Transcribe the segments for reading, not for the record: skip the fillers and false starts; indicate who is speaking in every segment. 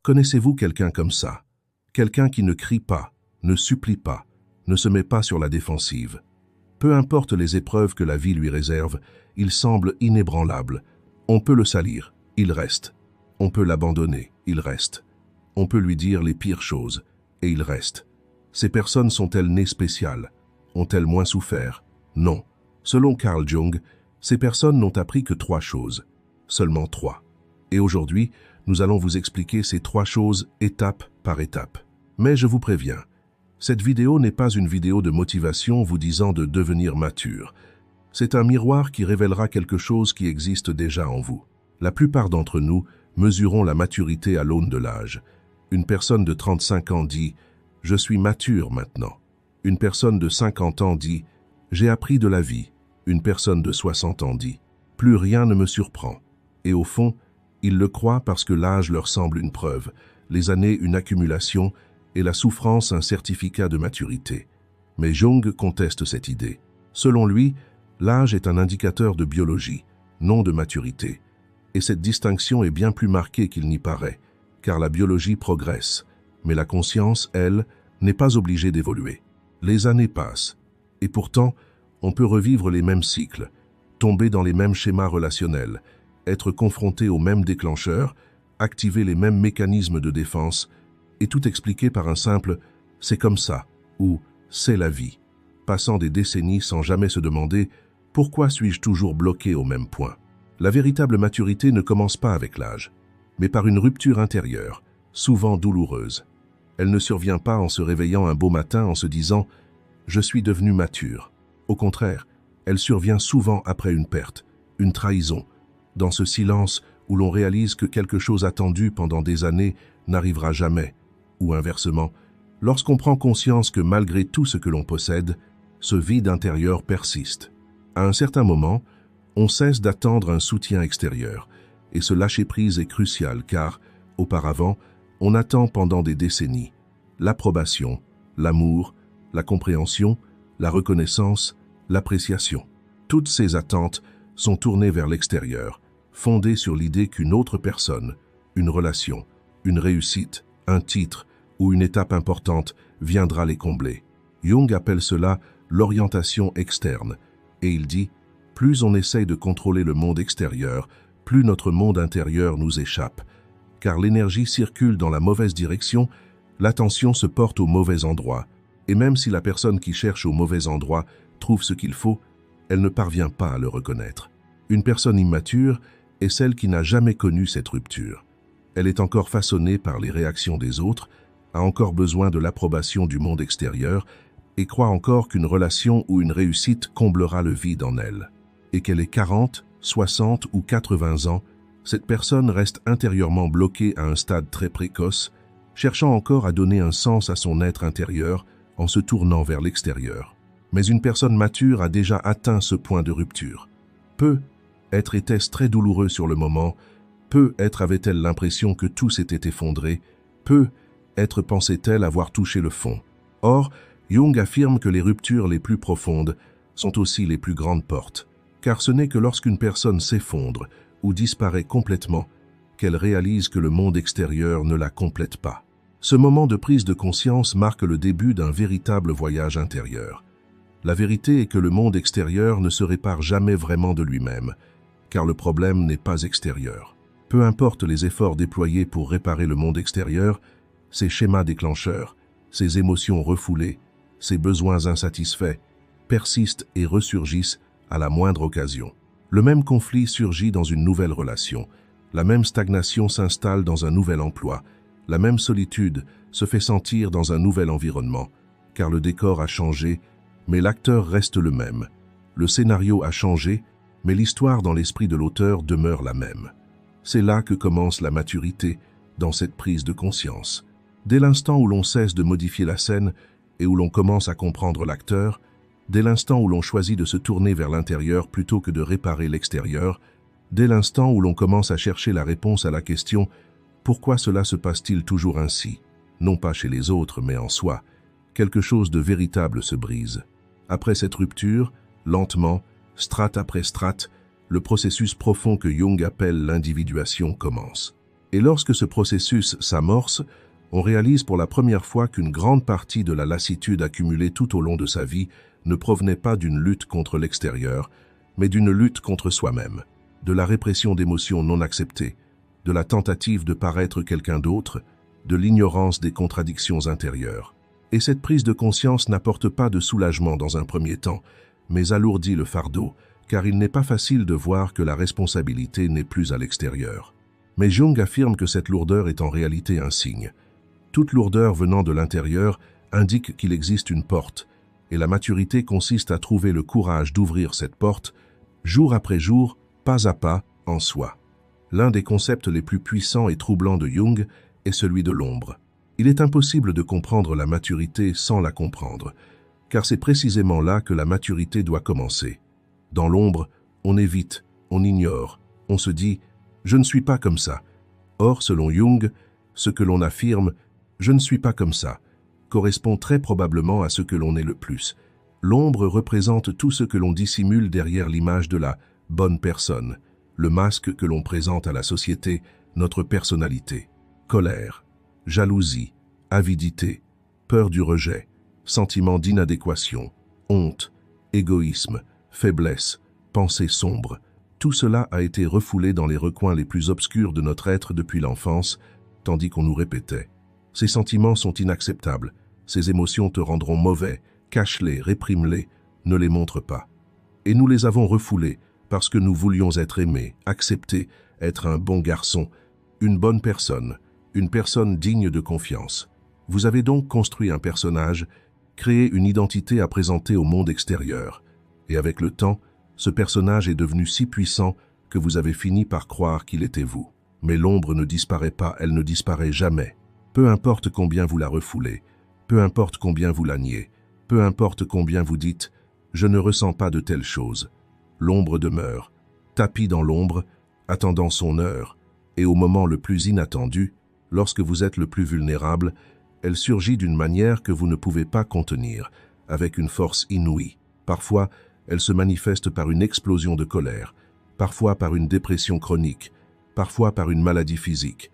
Speaker 1: Connaissez-vous quelqu'un comme ça? Quelqu'un qui ne crie pas, ne supplie pas, ne se met pas sur la défensive. Peu importe les épreuves que la vie lui réserve, il semble inébranlable. On peut le salir, il reste. On peut l'abandonner, il reste. On peut lui dire les pires choses, et il reste. Ces personnes sont-elles nées spéciales? Ont-elles moins souffert? Non. Selon Carl Jung, ces personnes n'ont appris que 3 choses. Seulement 3. Et aujourd'hui, nous allons vous expliquer ces 3 choses étape par étape. Mais je vous préviens, cette vidéo n'est pas une vidéo de motivation vous disant de devenir mature. C'est un miroir qui révélera quelque chose qui existe déjà en vous. La plupart d'entre nous mesurons la maturité à l'aune de l'âge. Une personne de 35 ans dit « Je suis mature maintenant ». Une personne de 50 ans dit « J'ai appris de la vie ». Une personne de 60 ans dit « Plus rien ne me surprend ». Et au fond, ils le croient parce que l'âge leur semble une preuve, les années une accumulation et la souffrance un certificat de maturité. Mais Jung conteste cette idée. Selon lui, l'âge est un indicateur de biologie, non de maturité. Et cette distinction est bien plus marquée qu'il n'y paraît, car la biologie progresse, mais la conscience, elle, n'est pas obligée d'évoluer. Les années passent, et pourtant, on peut revivre les mêmes cycles, tomber dans les mêmes schémas relationnels, être confronté aux mêmes déclencheurs, activer les mêmes mécanismes de défense, et tout expliqué par un simple « c'est comme ça » ou « c'est la vie », passant des décennies sans jamais se demander « pourquoi suis-je toujours bloqué au même point ?» La véritable maturité ne commence pas avec l'âge, mais par une rupture intérieure, souvent douloureuse. Elle ne survient pas en se réveillant un beau matin en se disant « je suis devenu mature ». Au contraire, elle survient souvent après une perte, une trahison, dans ce silence où l'on réalise que quelque chose attendu pendant des années n'arrivera jamais, ou inversement, lorsqu'on prend conscience que malgré tout ce que l'on possède, ce vide intérieur persiste. À un certain moment, on cesse d'attendre un soutien extérieur, et ce lâcher-prise est crucial car, auparavant, on attend pendant des décennies l'approbation, l'amour, la compréhension, la reconnaissance, l'appréciation. Toutes ces attentes sont tournées vers l'extérieur, fondées sur l'idée qu'une autre personne, une relation, une réussite, un titre ou une étape importante viendra les combler. Jung appelle cela l'orientation externe, et il dit « plus on essaye de contrôler le monde extérieur, plus notre monde intérieur nous échappe, car l'énergie circule dans la mauvaise direction, l'attention se porte au mauvais endroit, et même si la personne qui cherche au mauvais endroit trouve ce qu'il faut, elle ne parvient pas à le reconnaître. Une personne immature est celle qui n'a jamais connu cette rupture. Elle est encore façonnée par les réactions des autres, a encore besoin de l'approbation du monde extérieur et croit encore qu'une relation ou une réussite comblera le vide en elle. Et qu'elle ait 40, 60 ou 80 ans, cette personne reste intérieurement bloquée à un stade très précoce, cherchant encore à donner un sens à son être intérieur en se tournant vers l'extérieur. Mais une personne mature a déjà atteint ce point de rupture. Peut-être était-ce très douloureux sur le moment, peut-être avait-elle l'impression que tout s'était effondré, peut-être pensait-elle avoir touché le fond. Or, Jung affirme que les ruptures les plus profondes sont aussi les plus grandes portes, car ce n'est que lorsqu'une personne s'effondre ou disparaît complètement qu'elle réalise que le monde extérieur ne la complète pas. Ce moment de prise de conscience marque le début d'un véritable voyage intérieur. La vérité est que le monde extérieur ne se répare jamais vraiment de lui-même, car le problème n'est pas extérieur. Peu importe les efforts déployés pour réparer le monde extérieur, ses schémas déclencheurs, ses émotions refoulées, ses besoins insatisfaits, persistent et ressurgissent à la moindre occasion. Le même conflit surgit dans une nouvelle relation, la même stagnation s'installe dans un nouvel emploi, la même solitude se fait sentir dans un nouvel environnement, car le décor a changé, mais l'acteur reste le même. Le scénario a changé, mais l'histoire dans l'esprit de l'auteur demeure la même. C'est là que commence la maturité, dans cette prise de conscience. Dès l'instant où l'on cesse de modifier la scène et où l'on commence à comprendre l'acteur, dès l'instant où l'on choisit de se tourner vers l'intérieur plutôt que de réparer l'extérieur, dès l'instant où l'on commence à chercher la réponse à la question « Pourquoi cela se passe-t-il toujours ainsi ?» Non pas chez les autres, mais en soi, quelque chose de véritable se brise. Après cette rupture, lentement, strate après strate, le processus profond que Jung appelle l'individuation commence. Et lorsque ce processus s'amorce, on réalise pour la première fois qu'une grande partie de la lassitude accumulée tout au long de sa vie ne provenait pas d'une lutte contre l'extérieur, mais d'une lutte contre soi-même, de la répression d'émotions non acceptées, de la tentative de paraître quelqu'un d'autre, de l'ignorance des contradictions intérieures. Et cette prise de conscience n'apporte pas de soulagement dans un premier temps, mais alourdit le fardeau, car il n'est pas facile de voir que la responsabilité n'est plus à l'extérieur. Mais Jung affirme que cette lourdeur est en réalité un signe. Toute lourdeur venant de l'intérieur indique qu'il existe une porte, et la maturité consiste à trouver le courage d'ouvrir cette porte, jour après jour, pas à pas, en soi. L'un des concepts les plus puissants et troublants de Jung est celui de l'ombre. Il est impossible de comprendre la maturité sans la comprendre, car c'est précisément là que la maturité doit commencer. Dans l'ombre, on évite, on ignore, on se dit « je ne suis pas comme ça ». Or, selon Jung, ce que l'on affirme « je ne suis pas comme ça » correspond très probablement à ce que l'on est le plus. L'ombre représente tout ce que l'on dissimule derrière l'image de la « bonne personne », le masque que l'on présente à la société, notre personnalité. Colère, jalousie, avidité, peur du rejet, sentiment d'inadéquation, honte, égoïsme, faiblesse, pensée sombre. Tout cela a été refoulé dans les recoins les plus obscurs de notre être depuis l'enfance, tandis qu'on nous répétait « Ces sentiments sont inacceptables, ces émotions te rendront mauvais, cache-les, réprime-les, ne les montre pas. » Et nous les avons refoulés parce que nous voulions être aimés, acceptés, être un bon garçon, une bonne personne, une personne digne de confiance. Vous avez donc construit un personnage, créé une identité à présenter au monde extérieur. Et avec le temps, ce personnage est devenu si puissant que vous avez fini par croire qu'il était vous. Mais l'ombre ne disparaît pas, elle ne disparaît jamais. Peu importe combien vous la refoulez, peu importe combien vous la niez, peu importe combien vous dites « je ne ressens pas de telles choses ». L'ombre demeure, tapie dans l'ombre, attendant son heure, et au moment le plus inattendu, lorsque vous êtes le plus vulnérable, elle surgit d'une manière que vous ne pouvez pas contenir, avec une force inouïe. Parfois, elle se manifeste par une explosion de colère, parfois par une dépression chronique, parfois par une maladie physique,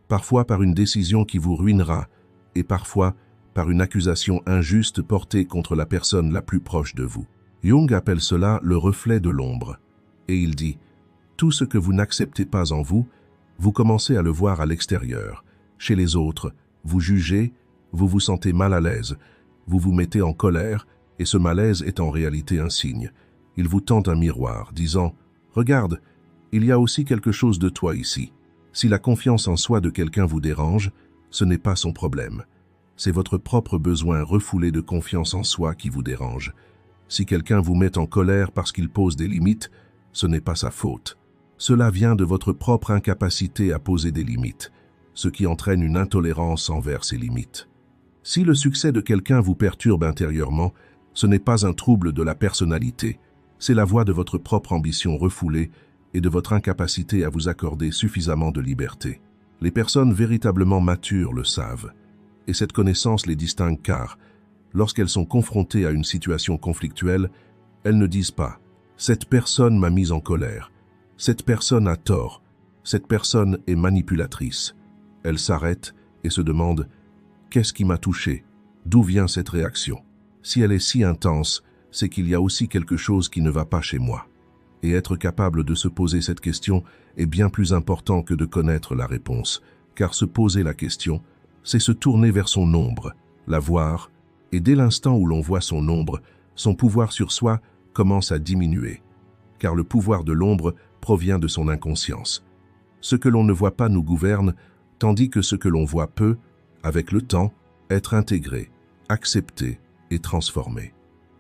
Speaker 1: parfois par une décision qui vous ruinera, et parfois par une accusation injuste portée contre la personne la plus proche de vous. Jung appelle cela le reflet de l'ombre, et il dit « Tout ce que vous n'acceptez pas en vous, vous commencez à le voir à l'extérieur, chez les autres, vous jugez, vous vous sentez mal à l'aise, vous vous mettez en colère, et ce malaise est en réalité un signe. Il vous tend un miroir, disant « Regarde, il y a aussi quelque chose de toi ici. Si la confiance en soi de quelqu'un vous dérange, ce n'est pas son problème. C'est votre propre besoin refoulé de confiance en soi qui vous dérange. Si quelqu'un vous met en colère parce qu'il pose des limites, ce n'est pas sa faute. Cela vient de votre propre incapacité à poser des limites, ce qui entraîne une intolérance envers ces limites. Si le succès de quelqu'un vous perturbe intérieurement, ce n'est pas un trouble de la personnalité, c'est la voix de votre propre ambition refoulée et de votre incapacité à vous accorder suffisamment de liberté. Les personnes véritablement matures le savent, et cette connaissance les distingue car, lorsqu'elles sont confrontées à une situation conflictuelle, elles ne disent pas « cette personne m'a mise en colère »,« cette personne a tort »,« cette personne est manipulatrice ». Elles s'arrêtent et se demandent « qu'est-ce qui m'a touché ? D'où vient cette réaction ? Si elle est si intense, c'est qu'il y a aussi quelque chose qui ne va pas chez moi ». Et être capable de se poser cette question est bien plus important que de connaître la réponse, car se poser la question, c'est se tourner vers son ombre, la voir, et dès l'instant où l'on voit son ombre, son pouvoir sur soi commence à diminuer, car le pouvoir de l'ombre provient de son inconscience. Ce que l'on ne voit pas nous gouverne, tandis que ce que l'on voit peut, avec le temps, être intégré, accepté et transformé.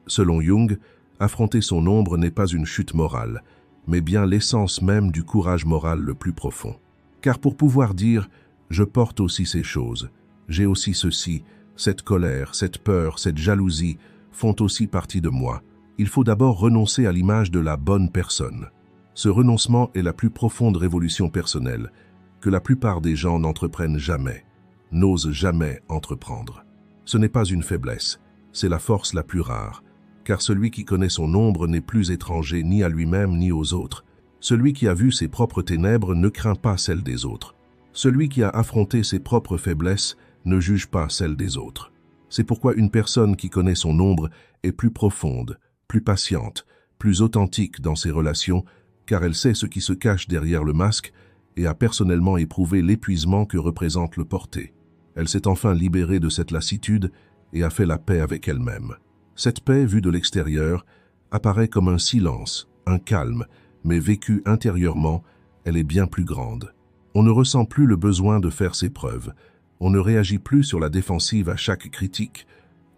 Speaker 1: Selon Jung, affronter son ombre n'est pas une chute morale, mais bien l'essence même du courage moral le plus profond. Car pour pouvoir dire « je porte aussi ces choses, j'ai aussi ceci », cette colère, cette peur, cette jalousie font aussi partie de moi. Il faut d'abord renoncer à l'image de la bonne personne. Ce renoncement est la plus profonde révolution personnelle que la plupart des gens n'entreprennent jamais, n'osent jamais entreprendre. Ce n'est pas une faiblesse, c'est la force la plus rare, car celui qui connaît son ombre n'est plus étranger ni à lui-même ni aux autres. Celui qui a vu ses propres ténèbres ne craint pas celles des autres. Celui qui a affronté ses propres faiblesses ne juge pas celles des autres. C'est pourquoi une personne qui connaît son ombre est plus profonde, plus patiente, plus authentique dans ses relations, car elle sait ce qui se cache derrière le masque et a personnellement éprouvé l'épuisement que représente le porter. Elle s'est enfin libérée de cette lassitude et a fait la paix avec elle-même. Cette paix, vue de l'extérieur, apparaît comme un silence, un calme, mais vécue intérieurement, elle est bien plus grande. On ne ressent plus le besoin de faire ses preuves. On ne réagit plus sur la défensive à chaque critique.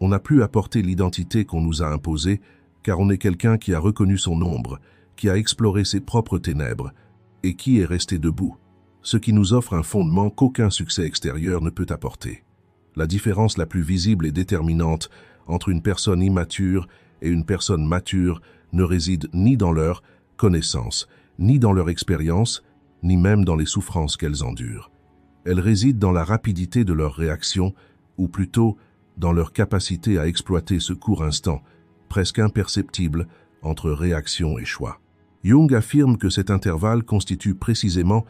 Speaker 1: On n'a plus à porter l'identité qu'on nous a imposée, car on est quelqu'un qui a reconnu son ombre, qui a exploré ses propres ténèbres, et qui est resté debout, ce qui nous offre un fondement qu'aucun succès extérieur ne peut apporter. La différence la plus visible et déterminante entre une personne immature et une personne mature ne réside ni dans leur connaissance, ni dans leur expérience, ni même dans les souffrances qu'elles endurent. Elle réside dans la rapidité de leur réaction, ou plutôt dans leur capacité à exploiter ce court instant, presque imperceptible, entre réaction et choix. Jung affirme que cet intervalle constitue précisément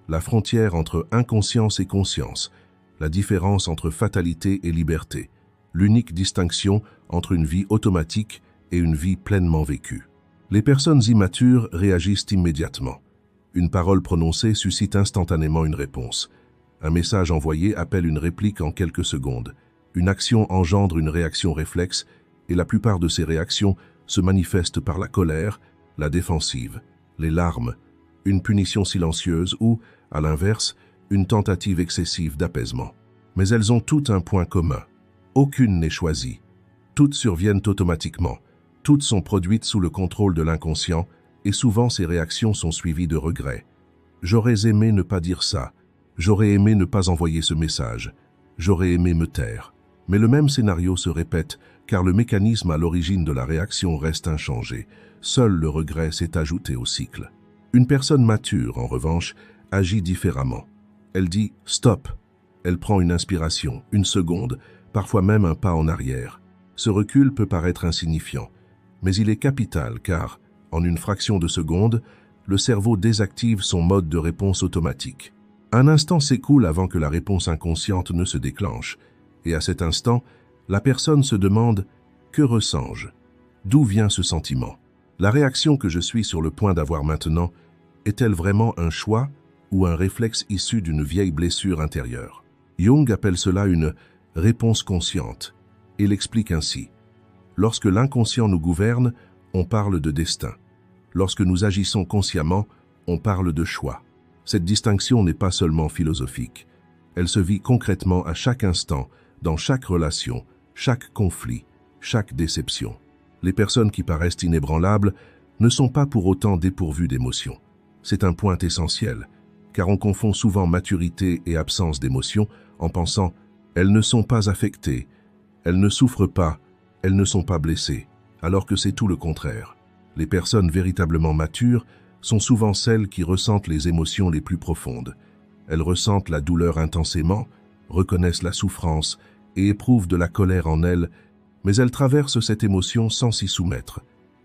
Speaker 1: la frontière entre inconscience et conscience, la différence entre fatalité et liberté, l'unique distinction entre une vie automatique et une vie pleinement vécue. Les personnes immatures réagissent immédiatement. Une parole prononcée suscite instantanément une réponse. Un message envoyé appelle une réplique en quelques secondes. Une action engendre une réaction réflexe et la plupart de ces réactions se manifestent par la colère, la défensive, les larmes, une punition silencieuse ou, à l'inverse, une tentative excessive d'apaisement. Mais elles ont toutes un point commun. Aucune n'est choisie. Toutes surviennent automatiquement. Toutes sont produites sous le contrôle de l'inconscient et souvent ces réactions sont suivies de regrets. J'aurais aimé ne pas dire ça. J'aurais aimé ne pas envoyer ce message. J'aurais aimé me taire. Mais le même scénario se répète car le mécanisme à l'origine de la réaction reste inchangé. Seul le regret s'est ajouté au cycle. Une personne mature, en revanche, agit différemment. Elle dit « stop ». Elle prend une inspiration, une seconde, parfois même un pas en arrière. Ce recul peut paraître insignifiant, mais il est capital car, en une fraction de seconde, le cerveau désactive son mode de réponse automatique. Un instant s'écoule avant que la réponse inconsciente ne se déclenche, et à cet instant, la personne se demande « que ressens-je ? D'où vient ce sentiment ? La réaction que je suis sur le point d'avoir maintenant est-elle vraiment un choix ou un réflexe issu d'une vieille blessure intérieure ?» Jung appelle cela une « réponse consciente » et l'explique ainsi. Lorsque l'inconscient nous gouverne, on parle de destin. Lorsque nous agissons consciemment, on parle de choix. Cette distinction n'est pas seulement philosophique. Elle se vit concrètement à chaque instant, dans chaque relation, chaque conflit, chaque déception. Les personnes qui paraissent inébranlables ne sont pas pour autant dépourvues d'émotions. C'est un point essentiel, car on confond souvent maturité et absence d'émotions en pensant « elles ne sont pas affectées, elles ne souffrent pas, elles ne sont pas blessées », alors que c'est tout le contraire. Les personnes véritablement matures sont souvent celles qui ressentent les émotions les plus profondes. Elles ressentent la douleur intensément, reconnaissent la souffrance et éprouvent de la colère en elles, mais elles traversent cette émotion sans s'y soumettre.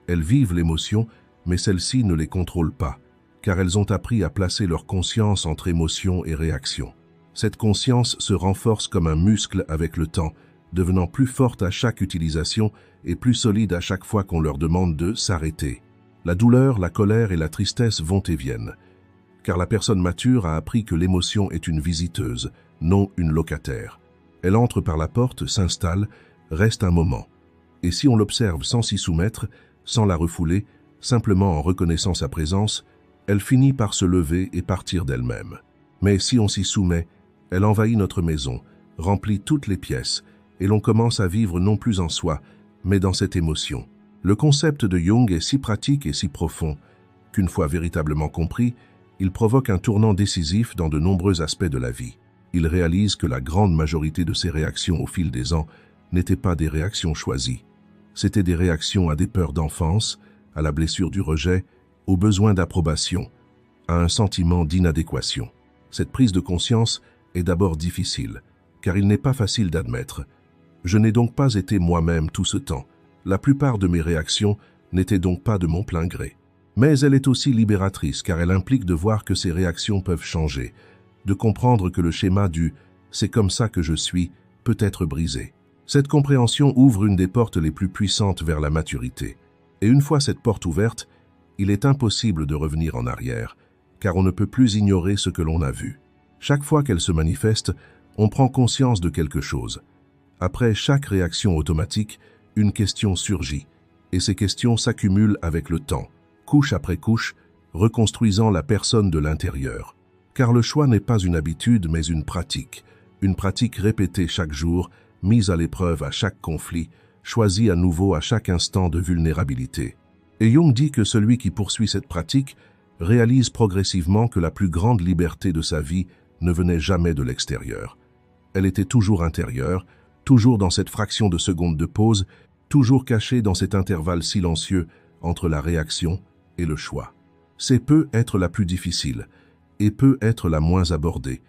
Speaker 1: Elles vivent l'émotion, mais celle-ci ne les contrôle pas, car elles ont appris à placer leur conscience entre émotion et réaction. Cette conscience se renforce comme un muscle avec le temps, devenant plus forte à chaque utilisation et plus solide à chaque fois qu'on leur demande de s'arrêter. La douleur, la colère et la tristesse vont et viennent, car la personne mature a appris que l'émotion est une visiteuse, non une locataire. Elle entre par la porte, s'installe, reste un moment. Et si on l'observe sans s'y soumettre, sans la refouler, simplement en reconnaissant sa présence, elle finit par se lever et partir d'elle-même. Mais si on s'y soumet, elle envahit notre maison, remplit toutes les pièces, et l'on commence à vivre non plus en soi, mais dans cette émotion. Le concept de Jung est si pratique et si profond qu'une fois véritablement compris, il provoque un tournant décisif dans de nombreux aspects de la vie. Il réalise que la grande majorité de ces réactions au fil des ans n'étaient pas des réactions choisies. C'étaient des réactions à des peurs d'enfance, à la blessure du rejet, au besoin d'approbation, à un sentiment d'inadéquation. Cette prise de conscience est d'abord difficile, car il n'est pas facile d'admettre. Je n'ai donc pas été moi-même tout ce temps. La plupart de mes réactions n'étaient donc pas de mon plein gré. Mais elle est aussi libératrice, car elle implique de voir que ces réactions peuvent changer, de comprendre que le schéma du « c'est comme ça que je suis » peut être brisé. Cette compréhension ouvre une des portes les plus puissantes vers la maturité. Et une fois cette porte ouverte, il est impossible de revenir en arrière, car on ne peut plus ignorer ce que l'on a vu. Chaque fois qu'elle se manifeste, on prend conscience de quelque chose. Après chaque réaction automatique, une question surgit, et ces questions s'accumulent avec le temps, couche après couche, reconstruisant la personne de l'intérieur. Car le choix n'est pas une habitude, mais une pratique répétée chaque jour, mise à l'épreuve à chaque conflit, choisie à nouveau à chaque instant de vulnérabilité. Et Jung dit que celui qui poursuit cette pratique réalise progressivement que la plus grande liberté de sa vie ne venait jamais de l'extérieur. Elle était toujours intérieure, toujours dans cette fraction de seconde de pause, toujours cachée dans cet intervalle silencieux entre la réaction et le choix. C'est peut être la plus difficile et peut être la moins abordée,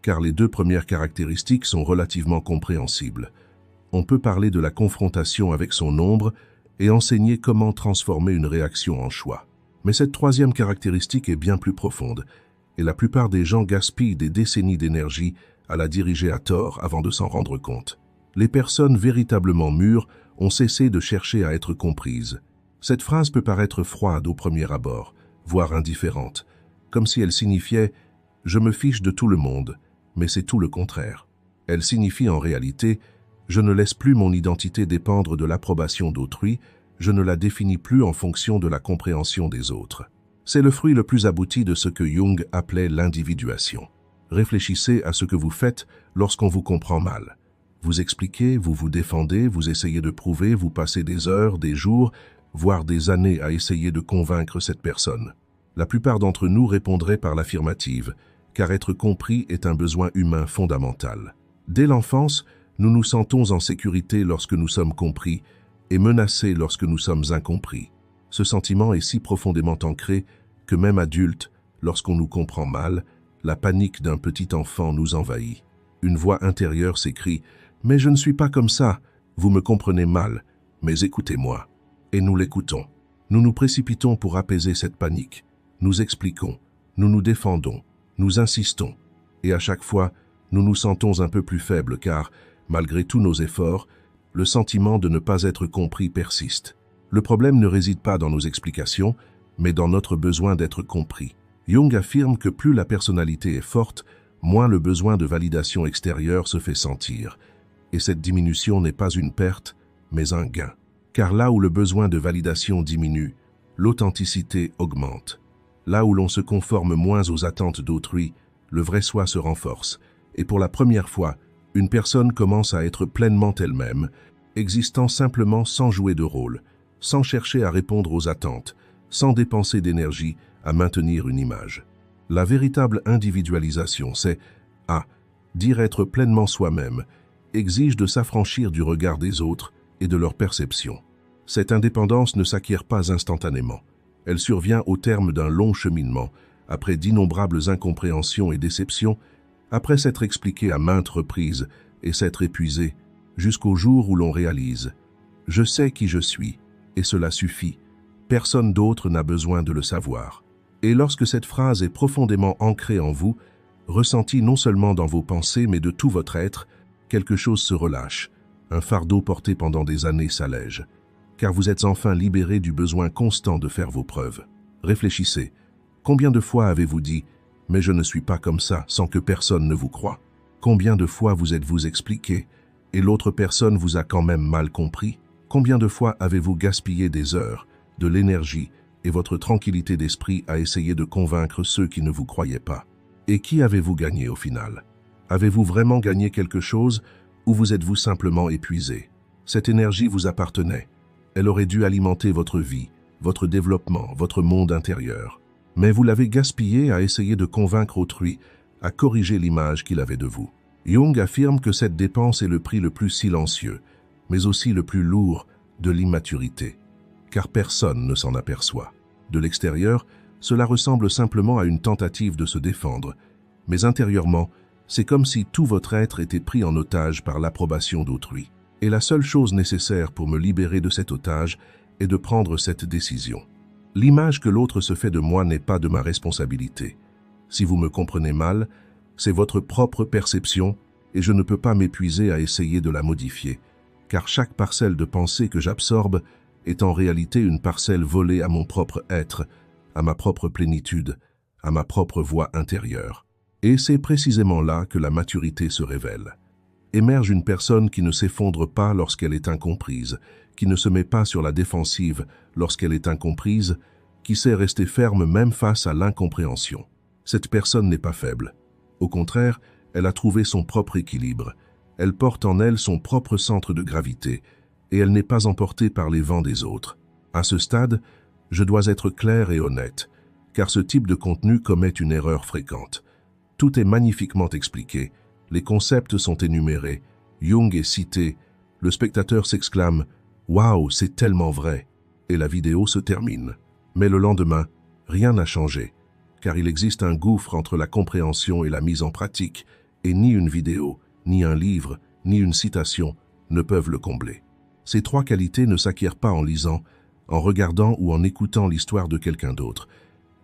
Speaker 1: car les deux premières caractéristiques sont relativement compréhensibles. On peut parler de la confrontation avec son ombre et enseigner comment transformer une réaction en choix. Mais cette troisième caractéristique est bien plus profonde, et la plupart des gens gaspillent des décennies d'énergie à la diriger à tort avant de s'en rendre compte. Les personnes véritablement mûres ont cessé de chercher à être comprises. Cette phrase peut paraître froide au premier abord, voire indifférente, comme si elle signifiait « je me fiche de tout le monde », mais c'est tout le contraire. Elle signifie en réalité « je ne laisse plus mon identité dépendre de l'approbation d'autrui, je ne la définis plus en fonction de la compréhension des autres ». C'est le fruit le plus abouti de ce que Jung appelait l'individuation. Réfléchissez à ce que vous faites lorsqu'on vous comprend mal. Vous expliquez, vous vous défendez, vous essayez de prouver, vous passez des heures, des jours, voire des années à essayer de convaincre cette personne. La plupart d'entre nous répondraient par l'affirmative, car être compris est un besoin humain fondamental. Dès l'enfance, nous nous sentons en sécurité lorsque nous sommes compris et menacés lorsque nous sommes incompris. Ce sentiment est si profondément ancré que même adultes, lorsqu'on nous comprend mal, la panique d'un petit enfant nous envahit. Une voix intérieure s'écrie « Mais je ne suis pas comme ça, vous me comprenez mal, mais écoutez-moi ». Et nous l'écoutons. Nous nous précipitons pour apaiser cette panique. Nous expliquons, nous nous défendons, nous insistons. Et à chaque fois, nous nous sentons un peu plus faibles car, malgré tous nos efforts, le sentiment de ne pas être compris persiste. Le problème ne réside pas dans nos explications, mais dans notre besoin d'être compris. Jung affirme que plus la personnalité est forte, moins le besoin de validation extérieure se fait sentir. Et cette diminution n'est pas une perte, mais un gain. Car là où le besoin de validation diminue, l'authenticité augmente. Là où l'on se conforme moins aux attentes d'autrui, le vrai soi se renforce. Et pour la première fois, une personne commence à être pleinement elle-même, existant simplement sans jouer de rôle, sans chercher à répondre aux attentes, sans dépenser d'énergie à maintenir une image. La véritable individualisation, c'est dire être pleinement soi-même, exige de s'affranchir du regard des autres et de leur perception. Cette indépendance ne s'acquiert pas instantanément. Elle survient au terme d'un long cheminement, après d'innombrables incompréhensions et déceptions, après s'être expliqué à maintes reprises et s'être épuisé, jusqu'au jour où l'on réalise « Je sais qui je suis, et cela suffit. Personne d'autre n'a besoin de le savoir. » Et lorsque cette phrase est profondément ancrée en vous, ressentie non seulement dans vos pensées mais de tout votre être, quelque chose se relâche, un fardeau porté pendant des années s'allège, car vous êtes enfin libéré du besoin constant de faire vos preuves. Réfléchissez, combien de fois avez-vous dit « mais je ne suis pas comme ça » sans que personne ne vous croie? Combien de fois vous êtes-vous expliqué et l'autre personne vous a quand même mal compris? Combien de fois avez-vous gaspillé des heures, de l'énergie et votre tranquillité d'esprit à essayer de convaincre ceux qui ne vous croyaient pas? Et qui avez-vous gagné au final? Avez-vous vraiment gagné quelque chose ou vous êtes-vous simplement épuisé? Cette énergie vous appartenait. Elle aurait dû alimenter votre vie, votre développement, votre monde intérieur. Mais vous l'avez gaspillée à essayer de convaincre autrui, à corriger l'image qu'il avait de vous. Jung affirme que cette dépense est le prix le plus silencieux, mais aussi le plus lourd de l'immaturité, car personne ne s'en aperçoit. De l'extérieur, cela ressemble simplement à une tentative de se défendre, mais intérieurement, c'est comme si tout votre être était pris en otage par l'approbation d'autrui. Et la seule chose nécessaire pour me libérer de cet otage est de prendre cette décision. L'image que l'autre se fait de moi n'est pas de ma responsabilité. Si vous me comprenez mal, C'est votre propre perception et je ne peux pas m'épuiser à essayer de la modifier, car chaque parcelle de pensée que j'absorbe est en réalité une parcelle volée à mon propre être, à ma propre plénitude, à ma propre voix intérieure. Et c'est précisément là que la maturité se révèle. Émerge une personne qui ne s'effondre pas lorsqu'elle est incomprise, qui ne se met pas sur la défensive lorsqu'elle est incomprise, qui sait rester ferme même face à l'incompréhension. Cette personne n'est pas faible. Au contraire, elle a trouvé son propre équilibre. Elle porte en elle son propre centre de gravité, et elle n'est pas emportée par les vents des autres. À ce stade, je dois être clair et honnête, car ce type de contenu commet une erreur fréquente. Tout est magnifiquement expliqué, les concepts sont énumérés, Jung est cité, le spectateur s'exclame « Waouh, c'est tellement vrai !» et la vidéo se termine. Mais le lendemain, rien n'a changé, car il existe un gouffre entre la compréhension et la mise en pratique, et ni une vidéo, ni un livre, ni une citation ne peuvent le combler. Ces trois qualités ne s'acquièrent pas en lisant, en regardant ou en écoutant l'histoire de quelqu'un d'autre.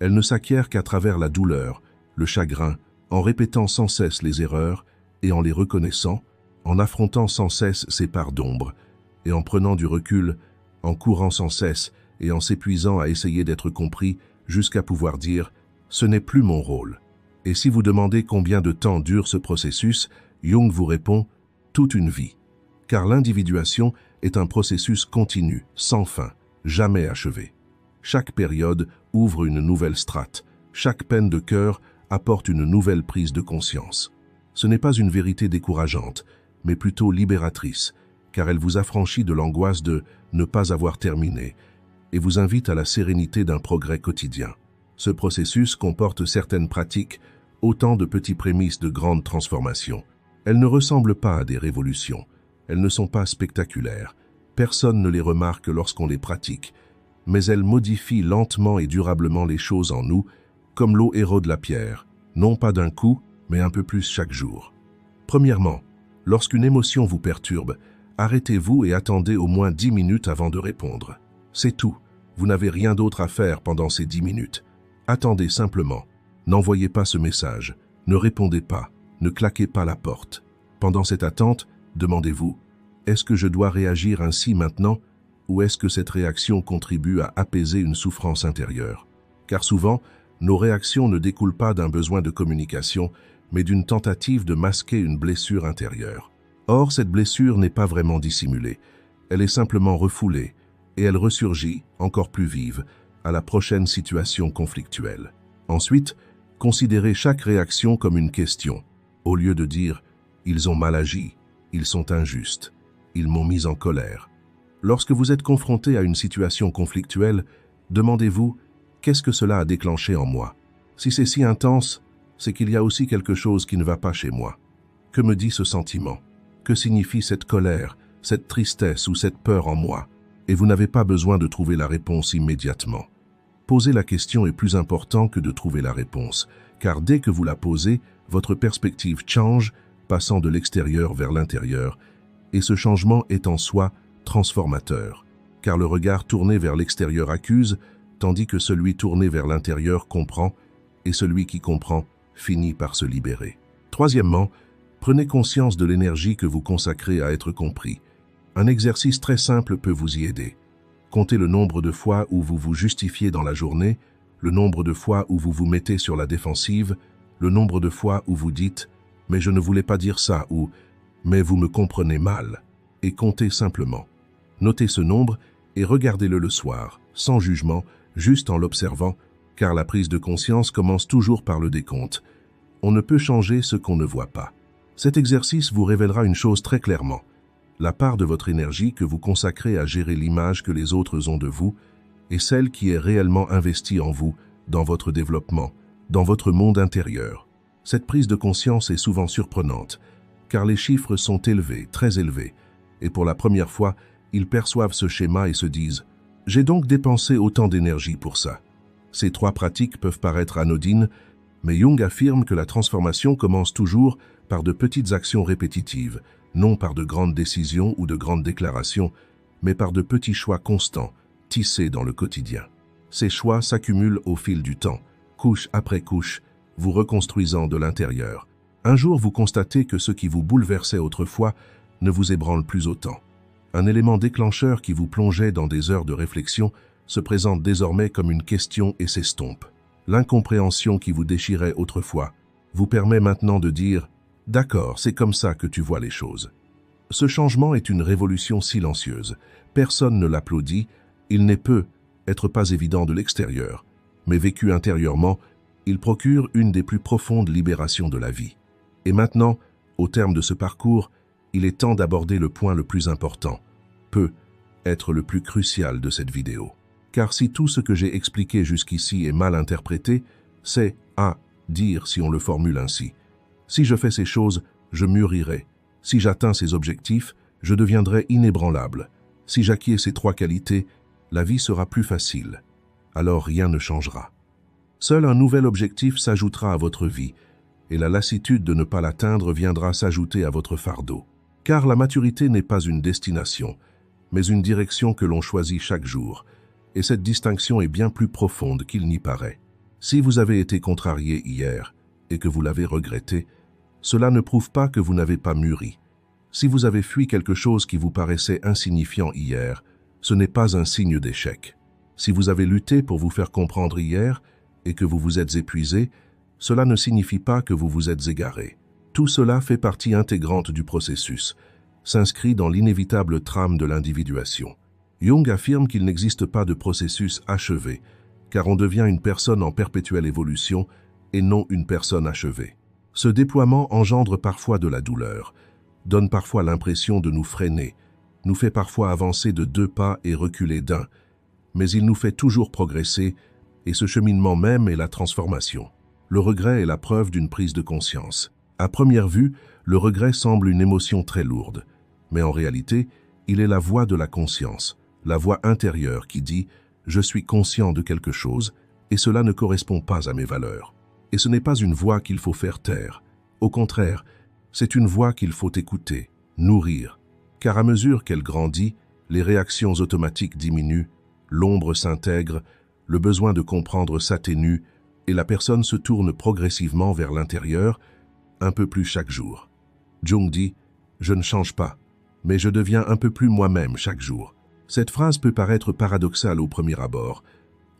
Speaker 1: Elles ne s'acquièrent qu'à travers la douleur, le chagrin, en répétant sans cesse les erreurs et en les reconnaissant, en affrontant sans cesse ses parts d'ombre, et en prenant du recul, en courant sans cesse et en s'épuisant à essayer d'être compris jusqu'à pouvoir dire « ce n'est plus mon rôle ». Et si vous demandez combien de temps dure ce processus, Jung vous répond « toute une vie ». Car l'individuation est un processus continu, sans fin, jamais achevé. Chaque période ouvre une nouvelle strate, chaque peine de cœur apporte une nouvelle prise de conscience. Ce n'est pas une vérité décourageante, mais plutôt libératrice, car elle vous affranchit de l'angoisse de ne pas avoir terminé et vous invite à la sérénité d'un progrès quotidien. Ce processus comporte certaines pratiques, autant de petits prémices de grandes transformations. Elles ne ressemblent pas à des révolutions, elles ne sont pas spectaculaires, personne ne les remarque lorsqu'on les pratique, mais elles modifient lentement et durablement les choses en nous, comme l'eau érode la pierre, non pas d'un coup, mais un peu plus chaque jour. Premièrement, lorsqu'une émotion vous perturbe, arrêtez-vous et attendez au moins 10 minutes avant de répondre. C'est tout, vous n'avez rien d'autre à faire pendant ces 10 minutes. Attendez simplement, n'envoyez pas ce message, ne répondez pas, ne claquez pas la porte. Pendant cette attente, demandez-vous, est-ce que je dois réagir ainsi maintenant ou est-ce que cette réaction contribue à apaiser une souffrance intérieure? Car souvent, nos réactions ne découlent pas d'un besoin de communication, mais d'une tentative de masquer une blessure intérieure. Or, cette blessure n'est pas vraiment dissimulée, elle est simplement refoulée, et elle ressurgit, encore plus vive, à la prochaine situation conflictuelle. Ensuite, considérez chaque réaction comme une question, au lieu de dire « ils ont mal agi, ils sont injustes, ils m'ont mis en colère ». Lorsque vous êtes confronté à une situation conflictuelle, demandez-vous « qu'est-ce que cela a déclenché en moi ?» Si c'est si intense, c'est qu'il y a aussi quelque chose qui ne va pas chez moi. Que me dit ce sentiment? Que signifie cette colère, cette tristesse ou cette peur en moi? Et vous n'avez pas besoin de trouver la réponse immédiatement. Poser la question est plus important que de trouver la réponse, car dès que vous la posez, votre perspective change, passant de l'extérieur vers l'intérieur, et ce changement est en soi transformateur, car le regard tourné vers l'extérieur accuse, tandis que celui tourné vers l'intérieur comprend, et celui qui comprend finit par se libérer. Troisièmement, prenez conscience de l'énergie que vous consacrez à être compris. Un exercice très simple peut vous y aider. Comptez le nombre de fois où vous vous justifiez dans la journée, le nombre de fois où vous vous mettez sur la défensive, le nombre de fois où vous dites « mais je ne voulais pas dire ça » ou « mais vous me comprenez mal » et comptez simplement. Notez ce nombre et regardez-le le soir, sans jugement, juste en l'observant, car la prise de conscience commence toujours par le décompte. On ne peut changer ce qu'on ne voit pas. Cet exercice vous révélera une chose très clairement. La part de votre énergie que vous consacrez à gérer l'image que les autres ont de vous est celle qui est réellement investie en vous, dans votre développement, dans votre monde intérieur. Cette prise de conscience est souvent surprenante, car les chiffres sont élevés, très élevés, et pour la première fois, ils perçoivent ce schéma et se disent « j'ai donc dépensé autant d'énergie pour ça ». Ces trois pratiques peuvent paraître anodines, mais Jung affirme que la transformation commence toujours par de petites actions répétitives, non par de grandes décisions ou de grandes déclarations, mais par de petits choix constants, tissés dans le quotidien. Ces choix s'accumulent au fil du temps, couche après couche, vous reconstruisant de l'intérieur, Un jour, vous constatez que ce qui vous bouleversait autrefois ne vous ébranle plus autant. Un élément déclencheur qui vous plongeait dans des heures de réflexion se présente désormais comme une question et s'estompe. L'incompréhension qui vous déchirait autrefois vous permet maintenant de dire « D'accord, c'est comme ça que tu vois les choses ». Ce changement est une révolution silencieuse. Personne ne l'applaudit, il n'est peut être pas évident de l'extérieur, mais vécu intérieurement, il procure une des plus profondes libérations de la vie. Et maintenant, au terme de ce parcours, il est temps d'aborder le point le plus important, peut être le plus crucial de cette vidéo. Car si tout ce que j'ai expliqué jusqu'ici est mal interprété, c'est à dire si on le formule ainsi. Si je fais ces choses, je mûrirai. Si j'atteins ces objectifs, je deviendrai inébranlable. Si j'acquiers ces 3 qualités, la vie sera plus facile. Alors rien ne changera. Seul un nouvel objectif s'ajoutera à votre vie, et la lassitude de ne pas l'atteindre viendra s'ajouter à votre fardeau. Car la maturité n'est pas une destination, mais une direction que l'on choisit chaque jour, et cette distinction est bien plus profonde qu'il n'y paraît. Si vous avez été contrarié hier, et que vous l'avez regretté, cela ne prouve pas que vous n'avez pas mûri. Si vous avez fui quelque chose qui vous paraissait insignifiant hier, ce n'est pas un signe d'échec. Si vous avez lutté pour vous faire comprendre hier, et que vous vous êtes épuisé, cela ne signifie pas que vous vous êtes égaré. Tout cela fait partie intégrante du processus, s'inscrit dans l'inévitable trame de l'individuation. Jung affirme qu'il n'existe pas de processus achevé, car on devient une personne en perpétuelle évolution et non une personne achevée. Ce déploiement engendre parfois de la douleur, donne parfois l'impression de nous freiner, nous fait parfois avancer de 2 pas et reculer d'1, mais il nous fait toujours progresser, et ce cheminement même est la transformation. Le regret est la preuve d'une prise de conscience. À première vue, le regret semble une émotion très lourde, mais en réalité, il est la voix de la conscience, la voix intérieure qui dit « Je suis conscient de quelque chose et cela ne correspond pas à mes valeurs ». Et ce n'est pas une voix qu'il faut faire taire. Au contraire, c'est une voix qu'il faut écouter, nourrir, car à mesure qu'elle grandit, les réactions automatiques diminuent, l'ombre s'intègre, le besoin de comprendre s'atténue et la personne se tourne progressivement vers l'intérieur, un peu plus chaque jour. Jung dit « Je ne change pas, mais je deviens un peu plus moi-même chaque jour ». Cette phrase peut paraître paradoxale au premier abord.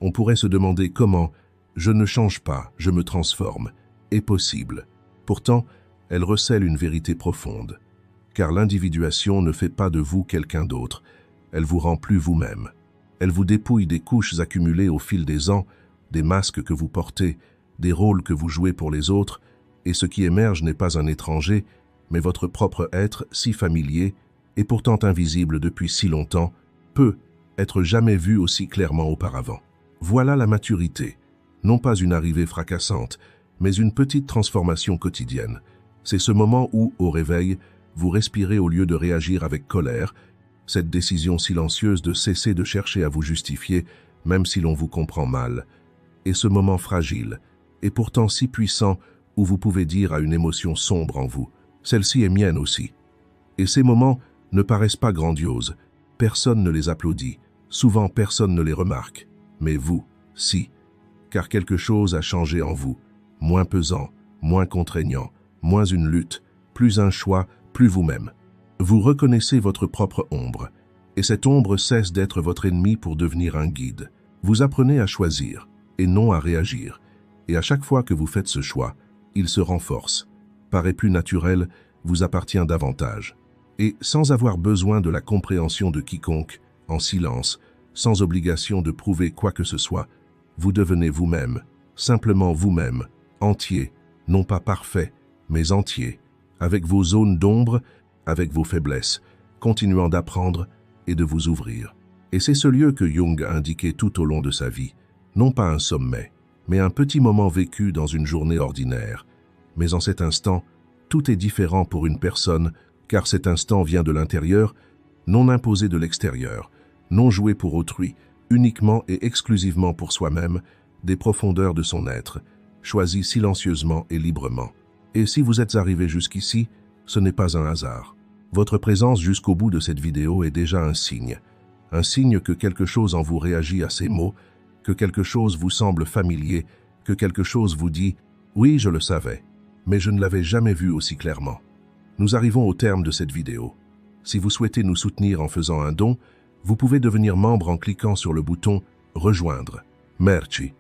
Speaker 1: On pourrait se demander comment « je ne change pas, je me transforme » est possible. Pourtant, elle recèle une vérité profonde, car l'individuation ne fait pas de vous quelqu'un d'autre, elle vous rend plus vous-même. Elle vous dépouille des couches accumulées au fil des ans, des masques que vous portez, des rôles que vous jouez pour les autres, et ce qui émerge n'est pas un étranger, mais votre propre être si familier et pourtant invisible depuis si longtemps, peut être jamais vu aussi clairement auparavant. Voilà la maturité, non pas une arrivée fracassante, mais une petite transformation quotidienne. C'est ce moment où, au réveil, vous respirez au lieu de réagir avec colère, cette décision silencieuse de cesser de chercher à vous justifier, même si l'on vous comprend mal. Et ce moment fragile, et pourtant si puissant, où vous pouvez dire à une émotion sombre en vous, celle-ci est mienne aussi. Et ces moments ne paraissent pas grandioses, personne ne les applaudit, souvent personne ne les remarque, mais vous, si, car quelque chose a changé en vous, moins pesant, moins contraignant, moins une lutte, plus un choix, plus vous-même. Vous reconnaissez votre propre ombre, et cette ombre cesse d'être votre ennemi pour devenir un guide. Vous apprenez à choisir, et non à réagir, et à chaque fois que vous faites ce choix, il se renforce, paraît plus naturel, vous appartient davantage. Et sans avoir besoin de la compréhension de quiconque, en silence, sans obligation de prouver quoi que ce soit, vous devenez vous-même, simplement vous-même, entier, non pas parfait, mais entier, avec vos zones d'ombre, avec vos faiblesses, continuant d'apprendre et de vous ouvrir. Et c'est ce lieu que Jung a indiqué tout au long de sa vie, non pas un sommet, mais un petit moment vécu dans une journée ordinaire. Mais en cet instant, tout est différent pour une personne, car cet instant vient de l'intérieur, non imposé de l'extérieur, non joué pour autrui, uniquement et exclusivement pour soi-même, des profondeurs de son être, choisi silencieusement et librement. Et si vous êtes arrivé jusqu'ici, ce n'est pas un hasard. Votre présence jusqu'au bout de cette vidéo est déjà un signe que quelque chose en vous réagit à ces mots, que quelque chose vous semble familier, que quelque chose vous dit « oui, je le savais ». mais je ne l'avais jamais vu aussi clairement. Nous arrivons au terme de cette vidéo. Si vous souhaitez nous soutenir en faisant un don, vous pouvez devenir membre en cliquant sur le bouton « Rejoindre ». Merci.